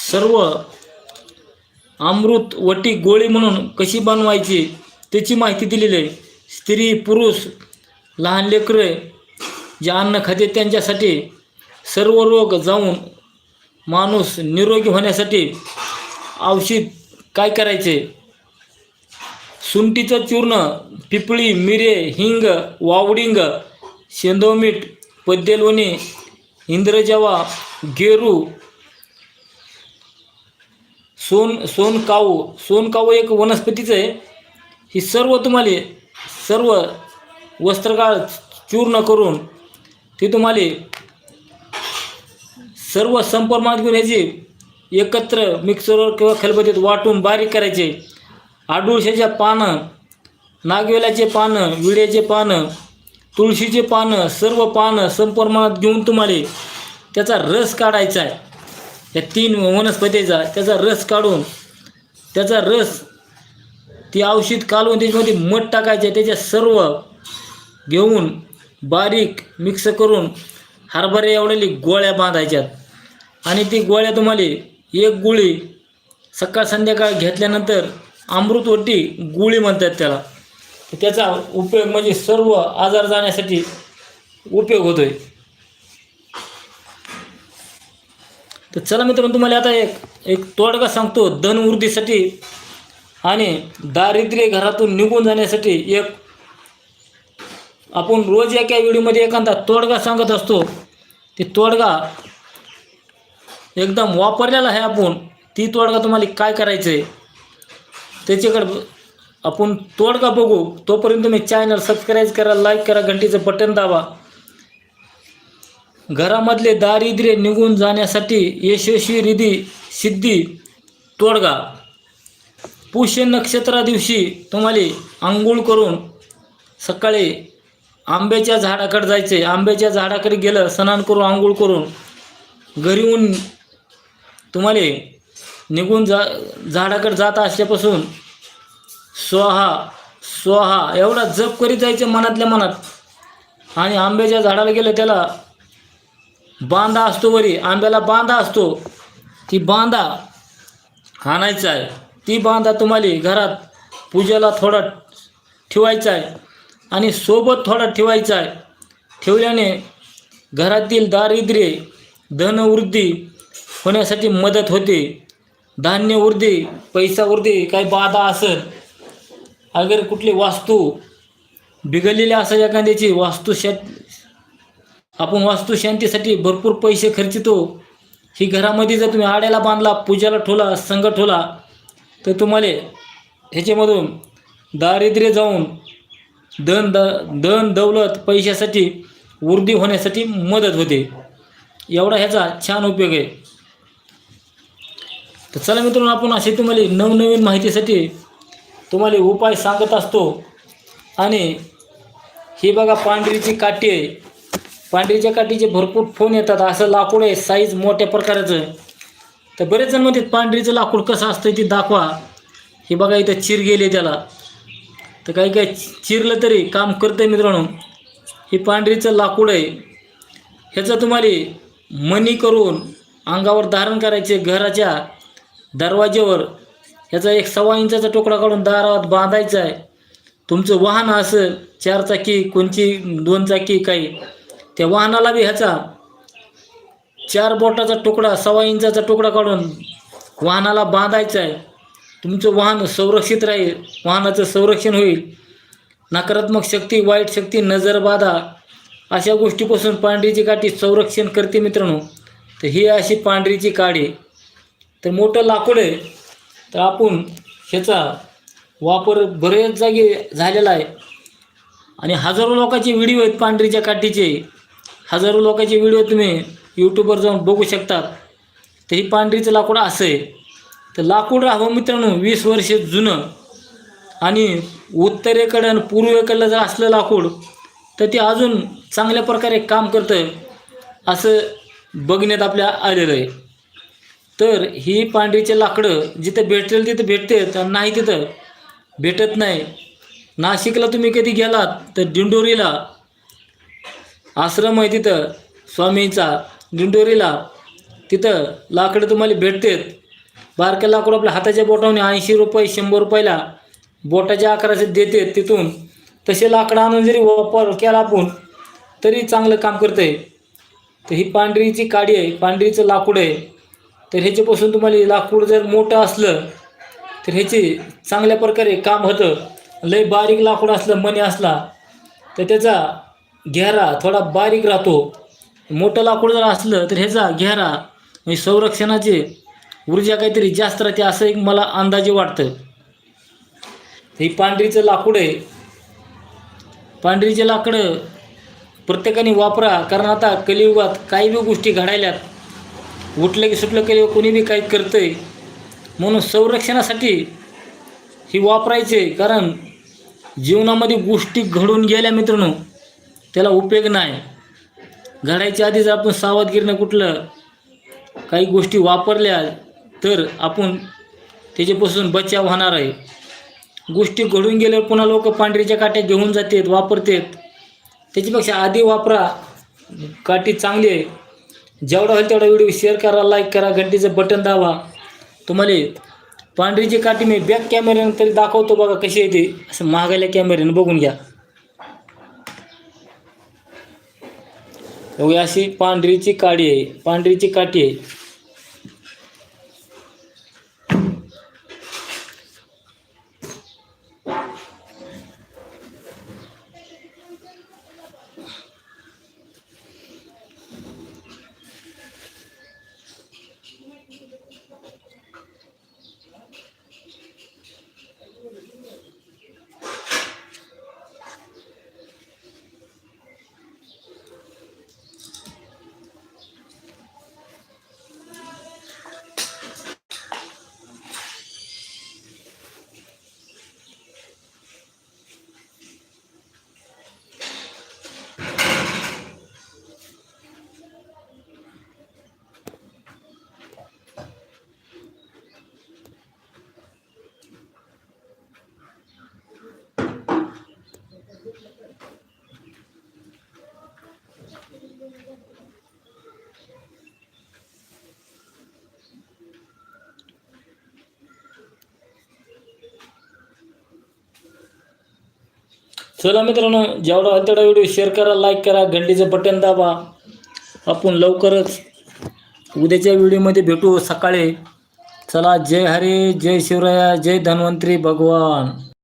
S1: सर्व अमृत वटी गोळी म्हणून कशी बनवायची त्याची माहिती दिलेली आहे. स्त्री पुरुष लहान लेकरे जे अन्न खाते त्यांच्यासाठी सर्व रोग जाऊन माणूस निरोगी होण्यासाठी औषध काय करायचे, सुंठीचं चूर्ण, पिपळी, मिरे, हिंग, वावडिंग, शेंदोमीठ, पद्यलोणी, इंद्रजवा, गेरू, सोनकाऊ एक वनस्पतीचं आहे. ही सर्व तुम्हाला सर्व वस्त्रगाळ चूर्ण करून ती तुम्हाला सर्व संप्रमाणात घेऊन यायची, एकत्र मिक्सरवर किंवा खलबत्तीत वाटून बारीक करायचे. आडुळशाच्या पानं, नागवेलाचे पानं, विड्याचे पानं, तुळशीचे पानं, सर्व पानं संप्रमाणात घेऊन तुम्हाला त्याचा रस काढायचा आहे. या 3 वनस्पतीचा त्याचा रस काढून त्याचा रस ती औषध काढून त्याच्यामध्ये मध टाकायचे, त्याच्या सर्व घेऊन बारीक मिक्स करून हरभरे एवढ्याली गोळ्या बांधायच्यात आणि ती गोळ्या तुम्हाला 1 गोळी सकाळ संध्याकाळ घेतल्यानंतर अमृतवटी गोळी म्हणतात त्याला. त्याचा उपयोग म्हणजे सर्व आजार जाण्यासाठी उपयोग होतोय. तर चला मित्रांनो तुम्हाला आता एक तोडगा सांगतो धनवृद्धीसाठी आणि दारिद्र्य घरातून निघून जाण्यासाठी. एक आपण रोज एका व्हिडिओमध्ये एखादा तोडगा सांगत असतो. ते तोडगा एकदम वापरलेला आहे आपण. ती तोडगा तुम्हाला काय करायचं आहे त्याच्याकडे आपण तोडगा बघू. तोपर्यंत तुम्ही चॅनल सबस्क्राईब करा, लाईक करा, घंटीचं बटन दाबा. घरामधले दारिद्र्य निघून जाण्यासाठी यशस्वी रिधी सिद्धी तोडगा. पुष्य नक्षत्रा दिवशी तुम्हाला आंघोळ करून सकाळी आंब्याच्या झाडाकडे जायचे. आंब्याच्या झाडाकडे गेलं, स्नान करून आंघोळ करून घरी येऊन तुम्हाला निघून झाडाकडे जात असल्यापासून स्वाहा स्वाहा एवढा जप करीत जायचं मनातल्या मनात. आणि आंब्याच्या झाडाला गेलं, त्याला बांधा असतो, वरी आंब्याला बांधा असतो, ती बांधा आणायचा आहे. ती बांधा तुम्हाला घरात पूजेला थोडा ठेवायचा आहे आणि सोबत थोडा ठेवायचा आहे. ठेवल्याने घरातील दारिद्र्य धनवृद्धी होण्यासाठी मदत होते. धान्य उरदे, पैसा उरदे, काही बाधा असेल, अगर कुठली वास्तू बिघडलेली असेल एखाद्याची आपण वास्तुशांतीसाठी भरपूर पैसे खर्चितो. ही घरामध्ये जर तुम्ही आड्याला बांधला, पूजाला ठेवला, संघ ठेवला, तर तुम्हाला ह्याच्यामधून दारिद्र्य जाऊन धन दौलत पैशासाठी वृद्धी होण्यासाठी मदत होते. एवढा ह्याचा छान उपयोग आहे. तर चला मित्रांनो, आपण असे तुम्हाला नवनवीन माहितीसाठी तुम्हाला उपाय सांगत असतो. आणि ही बघा पांढरीची काठी आहे. पांढरीच्या काठीचे भरपूर फोन येतात. असं लाकूड आहे साईज मोठ्या प्रकारचं. तर बरेच जण म्हणतात पांढरीचं लाकूड कसं असतं ते दाखवा. हे बघा इथं चिर गेले त्याला. तर काही काही चिरलं तरी काम करतं मित्रांनो. हे पांढरीचं लाकूड आहे. ह्याचं तुम्हाला मणी करून अंगावर धारण करायचे. घराच्या दरवाज्यावर ह्याचा 1.25 इंचाचा तुकडा काढून दारात बांधायचा आहे. तुमचं वाहन असेल 4 चाकी, कोणची 2 चाकी, काही त्या वाहनाला बी ह्याचा 4 बोटाचा तुकडा 1.25 इंचाचा तुकडा काढून वाहनाला बांधायचा आहे. तुमचं वाहन संरक्षित राहील. वाहनाचं संरक्षण होईल. नकारात्मक शक्ती, वाईट शक्ती, नजरबाधा अशा गोष्टीपासून पांढरीची काठी संरक्षण करते मित्रांनो. तर ही अशी पांढरीची काठी. तर मोठं लाकूड आहे. तर आपण ह्याचा वापर बरेच जागी झालेला आहे. आणि हजारो लोकांचे व्हिडिओ आहेत पांढरीच्या काठीचे. हजारो लोकांचे व्हिडिओ तुम्ही यूट्यूबवर जाऊन बघू शकतात. तर ही पांढरीचं लाकूड असं आहे. तर लाकूड राहावं मित्रांनो 20 वर्ष जुनं. आणि उत्तरेकडं आणि पूर्वेकडलं जर असलं लाकूड तर ते अजून चांगल्या प्रकारे काम करतं असं बघण्यात आपल्या आलेलं आहे. तर ही पांढरीचे लाकडं जिथं भेटेल तिथं भेटते, तर नाही तिथं भेटत नाही. नाशिकला तुम्ही कधी गेलात तर दिंडोरीला आश्रम आहे तिथं स्वामींचा, दिंडोरीला तिथं लाकडं तुम्हाला भेटतात. बारक्या लाकूड आपल्या हाताच्या बोटाने 80 रुपये 100 रुपयाला बोटाच्या आकाराचे देतात. तिथून तसे लाकडं आणून जरी वापर केला आपण तरी चांगलं काम करतं आहे. तर ही पांढरीची काडी आहे, पांढरीचं लाकूड आहे. तर ह्याच्यापासून तुम्हाला लाकूड जर मोठं असलं तर ह्याचे चांगल्या प्रकारे काम होतं. लय बारीक लाकूड असलं, मणी असला तर त्याचा घेरा थोडा बारीक राहतो. मोठं लाकूड जर असलं तर ह्याचा घेरा म्हणजे संरक्षणाची ऊर्जा काहीतरी जास्त राहते असं एक मला अंदाजे वाटतं. ही पांढरीचं लाकूड आहे. पांढरीचे लाकडं प्रत्येकाने वापरा. कारण आता कलियुगात काही बी गोष्टी घडायल्यात. उठलं की सुटलं कलियुग कोणी बी काही करतं आहे. म्हणून संरक्षणासाठी ही वापरायचे. कारण जीवनामध्ये गोष्टी घडून गेल्या मित्रांनो त्याला उपयोग नाही. घडायच्या आधी जर आपण सावधगिरीनं कुठलं काही गोष्टी वापरल्या तर आपण त्याच्यापासून बचाव होणार आहे. गोष्टी घडून गेल्यावर पुन्हा लोक पांढरीच्या काट्या घेऊन जातात, वापरतात. त्याच्यापेक्षा आधी वापरा. काठी चांगली आहे. जेवढा होईल तेवढा व्हिडिओ शेअर करा, लाईक करा, घंटीचं बटन दाबा. तुम्हाला पांढरीची काठी मी बॅक कॅमेऱ्यानं तरी दाखवतो बघा कशी आहे ती. असं महागायला कॅमेऱ्यानं बघून घ्या. एवढी अशी पांढरीची काठी आहे, पांढरीची काठी आहे. चला मित्रांनो, जेवढा होईल तेवढा व्हिडिओ शेअर करा, लाईक करा, घंटीचं बटन दाबा. आपण लवकरच उद्याच्या व्हिडिओमध्ये भेटू सकाळी. चला, जय हरी, जय शिवराया, जय धन्वंतरी भगवान.